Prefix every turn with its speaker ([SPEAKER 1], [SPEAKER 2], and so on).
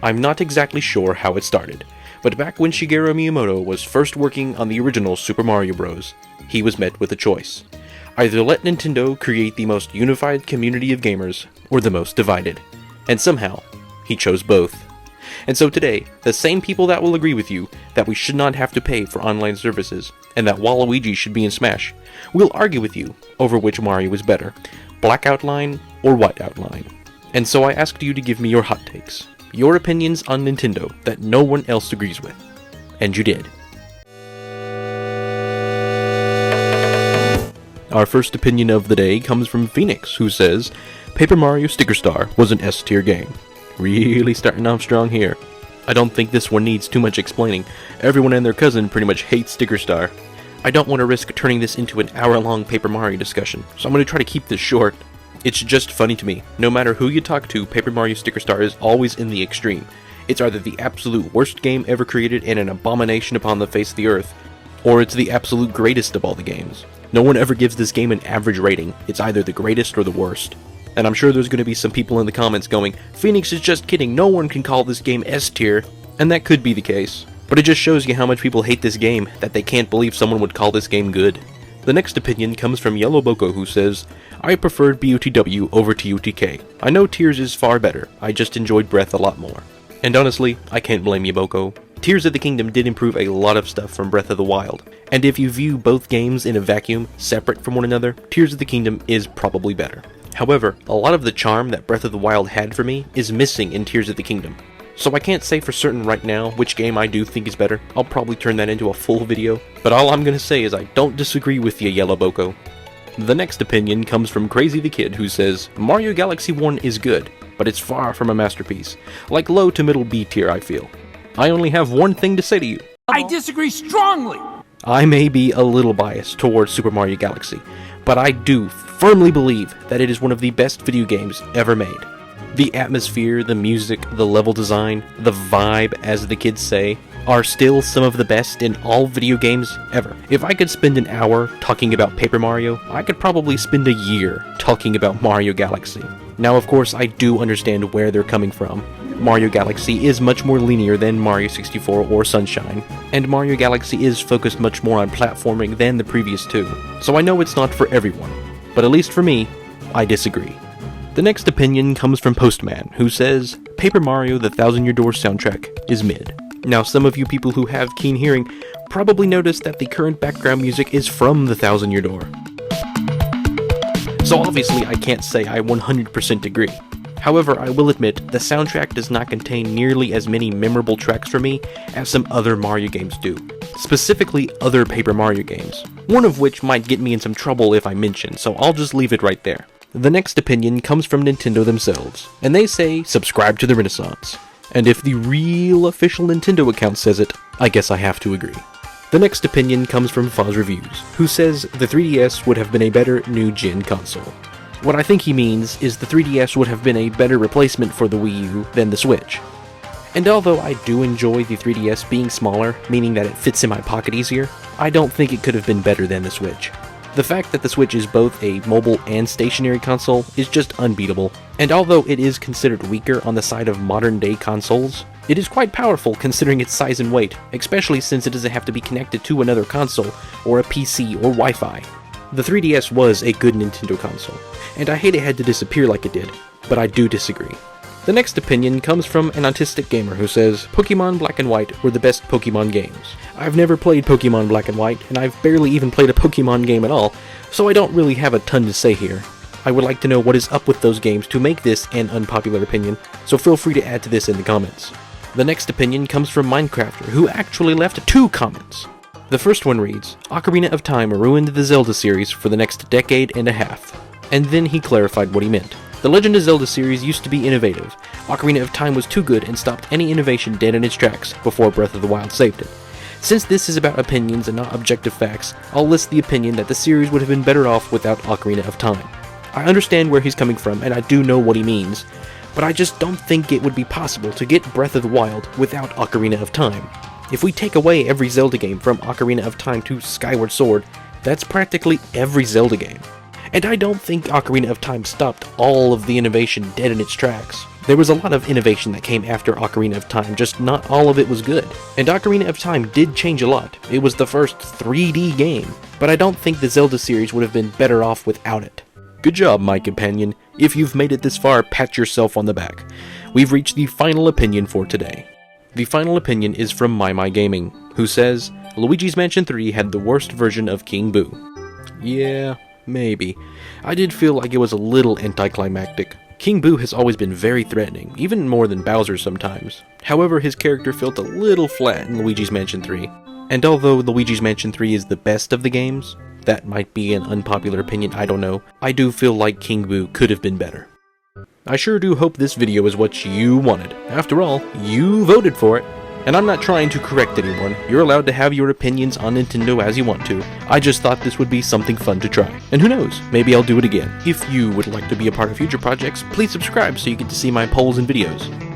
[SPEAKER 1] I'm not exactly sure how it started, but back when Shigeru Miyamoto was first working on the original Super Mario Bros., he was met with a choice. Either let Nintendo create the most unified community of gamers, or the most divided. And somehow, he chose both. And so today, the same people that will agree with you that we should not have to pay for online services, and that Waluigi should be in Smash, will argue with you over which Mario is better, black outline or white outline. And so I asked you to give me your hot takes, your opinions on Nintendo that no one else agrees with. And you did. Our first opinion of the day comes from Phoenix, who says, Paper Mario Sticker Star was an S-tier game. Really starting off strong here. I don't think this one needs too much explaining. Everyone and their cousin pretty much hates Sticker Star. I don't want to risk turning this into an hour-long Paper Mario discussion, so I'm going to try to keep this short. It's just funny to me. No matter who you talk to, Paper Mario Sticker Star is always in the extreme. It's either the absolute worst game ever created and an abomination upon the face of the earth, or it's the absolute greatest of all the games. No one ever gives this game an average rating. It's either the greatest or the worst. And I'm sure there's going to be some people in the comments going, Phoenix is just kidding, no one can call this game S-tier. And that could be the case. But it just shows you how much people hate this game, that they can't believe someone would call this game good. The next opinion comes from Yellow Boko, who says, I preferred BOTW over TOTK. I know Tears is far better, I just enjoyed Breath a lot more. And honestly, I can't blame you, Boko. Tears of the Kingdom did improve a lot of stuff from Breath of the Wild, and if you view both games in a vacuum, separate from one another, Tears of the Kingdom is probably better. However, a lot of the charm that Breath of the Wild had for me is missing in Tears of the Kingdom. So I can't say for certain right now which game I do think is better. I'll probably turn that into a full video, but all I'm gonna say is I don't disagree with you, Yellow Boko. The next opinion comes from Crazy the Kid, who says, Mario Galaxy 1 is good, but it's far from a masterpiece. Like low to middle B tier, I feel. I only have one thing to say to you.
[SPEAKER 2] I disagree strongly!
[SPEAKER 1] I may be a little biased towards Super Mario Galaxy, but I do firmly believe that it is one of the best video games ever made. The atmosphere, the music, the level design, the vibe, as the kids say, are still some of the best in all video games ever. If I could spend an hour talking about Paper Mario, I could probably spend a year talking about Mario Galaxy. Now, of course, I do understand where they're coming from. Mario Galaxy is much more linear than Mario 64 or Sunshine, and Mario Galaxy is focused much more on platforming than the previous two, so I know it's not for everyone, but at least for me, I disagree. The next opinion comes from Postman, who says, Paper Mario The Thousand Year Door soundtrack is mid. Now, some of you people who have keen hearing probably noticed that the current background music is from The Thousand Year Door. So obviously I can't say I 100% agree. However, I will admit, the soundtrack does not contain nearly as many memorable tracks for me as some other Mario games do. Specifically, other Paper Mario games. One of which might get me in some trouble if I mention, so I'll just leave it right there. The next opinion comes from Nintendo themselves, and they say, subscribe to the Renaissance. And if the real official Nintendo account says it, I guess I have to agree. The next opinion comes from Foz Reviews, who says the 3DS would have been a better new-gen console. What I think he means is the 3DS would have been a better replacement for the Wii U than the Switch. And although I do enjoy the 3DS being smaller, meaning that it fits in my pocket easier, I don't think it could have been better than the Switch. The fact that the Switch is both a mobile and stationary console is just unbeatable, and although it is considered weaker on the side of modern-day consoles, it is quite powerful considering its size and weight, especially since it doesn't have to be connected to another console, or a PC, or Wi-Fi. The 3DS was a good Nintendo console, and I hate it had to disappear like it did, but I do disagree. The next opinion comes from an autistic gamer who says, Pokemon Black and White were the best Pokemon games. I've never played Pokemon Black and White, and I've barely even played a Pokemon game at all, so I don't really have a ton to say here. I would like to know what is up with those games to make this an unpopular opinion, so feel free to add to this in the comments. The next opinion comes from Minecrafter, who actually left 2 comments. The first one reads, Ocarina of Time ruined the Zelda series for the next decade and a half. And then he clarified what he meant. The Legend of Zelda series used to be innovative. Ocarina of Time was too good and stopped any innovation dead in its tracks before Breath of the Wild saved it. Since this is about opinions and not objective facts, I'll list the opinion that the series would have been better off without Ocarina of Time. I understand where he's coming from, and I do know what he means, but I just don't think it would be possible to get Breath of the Wild without Ocarina of Time. If we take away every Zelda game from Ocarina of Time to Skyward Sword, that's practically every Zelda game. And I don't think Ocarina of Time stopped all of the innovation dead in its tracks. There was a lot of innovation that came after Ocarina of Time, just not all of it was good. And Ocarina of Time did change a lot. It was the first 3D game, but I don't think the Zelda series would have been better off without it. Good job, my companion. If you've made it this far, pat yourself on the back. We've reached the final opinion for today. The final opinion is from My Gaming, who says, Luigi's Mansion 3 had the worst version of King Boo. Yeah, maybe. I did feel like it was a little anticlimactic. King Boo has always been very threatening, even more than Bowser sometimes. However, his character felt a little flat in Luigi's Mansion 3. And although Luigi's Mansion 3 is the best of the games, that might be an unpopular opinion, I don't know, I do feel like King Boo could have been better. I sure do hope this video is what you wanted. After all, you voted for it. And I'm not trying to correct anyone. You're allowed to have your opinions on Nintendo as you want to. I just thought this would be something fun to try. And who knows, maybe I'll do it again. If you would like to be a part of future projects, please subscribe so you get to see my polls and videos.